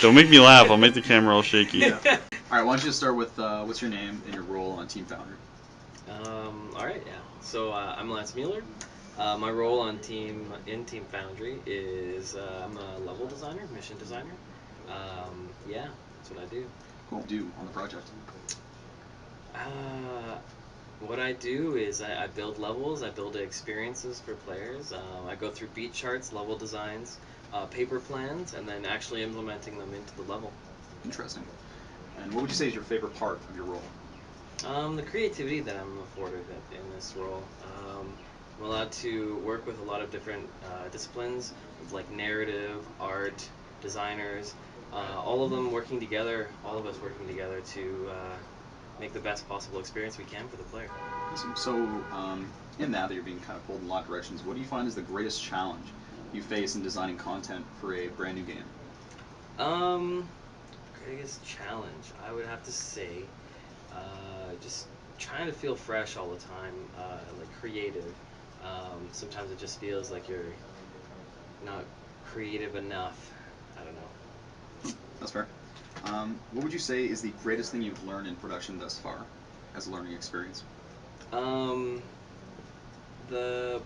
Don't make me laugh. I'll make the camera all shaky. Yeah. All right, why don't you start with what's your name and your role on Team Foundry? All right, yeah. So I'm Lance Mueller. My role on Team Foundry is I'm a level designer, mission designer. Yeah, that's what I do. Cool. Do on the project? What I do is I build levels, I build experiences for players. I go through beat charts, level designs, paper plans, and then actually implementing them into the level. Interesting. And what would you say is your favorite part of your role? The creativity that I'm afforded in this role. I'm allowed to work with a lot of different disciplines, like narrative, art, designers, all of them working together, all of us working together to make the best possible experience we can for the player. Awesome. So, in that you're being kind of pulled in a lot of directions, what do you find is the greatest challenge you face in designing content for a brand new game? Greatest challenge, I would have to say, just trying to feel fresh all the time, like creative. Sometimes it just feels like you're not creative enough. I don't know. That's fair. What would you say is the greatest thing you've learned in production thus far as a learning experience? The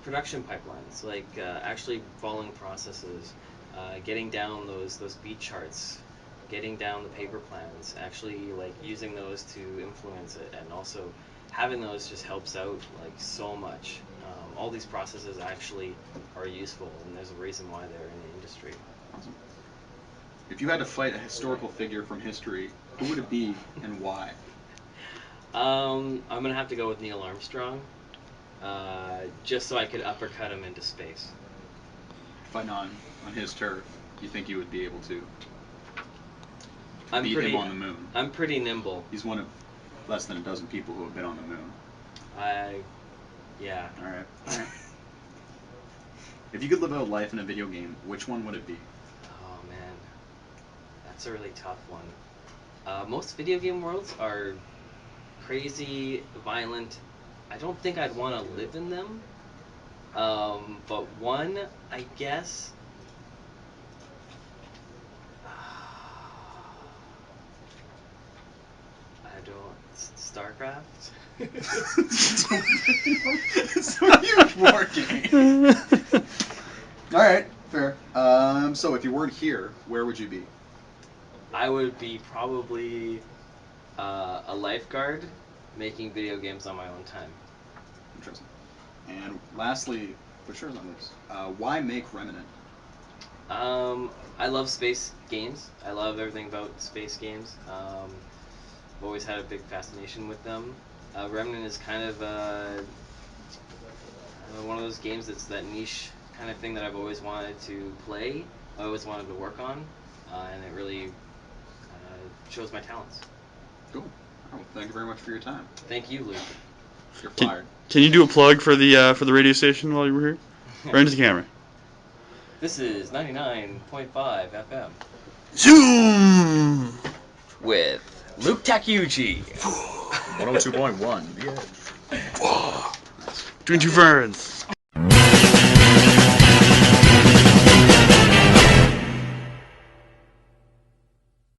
production pipelines, like actually following processes, getting down those beat charts, getting down the paper plans, actually like using those to influence it, and also having those just helps out like so much. All these processes actually are useful, and there's a reason why they're in the industry. Awesome. If you had to fight a historical figure from history, who would it be and why? I'm gonna have to go with Neil Armstrong, just so I could uppercut him into space. Fighting on his turf, you think you would be able to I'm beat pretty, him on the moon? I'm pretty nimble. He's one of less than a dozen people who have been on the moon. Yeah. All right. If you could live out life in a video game, which one would it be? Oh man, that's a really tough one. Most video game worlds are crazy, violent. I don't think I'd want to live in them. But one, I guess. I don't. StarCraft. So you war game. All right, fair. So if you weren't here, where would you be? I would be probably a lifeguard, making video games on my own time. Interesting. And lastly, for sure on this, why make Remnant? I love space games. I love everything about space games. I've always had a big fascination with them. Remnant is kind of one of those games that's that niche kind of thing that I've always wanted to play. I always wanted to work on, and it really shows my talents. Cool. Well, thank you very much for your time. Thank you, Luke. You're fired. Can you do a plug for the radio station while you were here? Right into the camera. This is 99.5 FM. Zoom! With Luke Takeuchi. 102.1. The Edge. Between two ferns.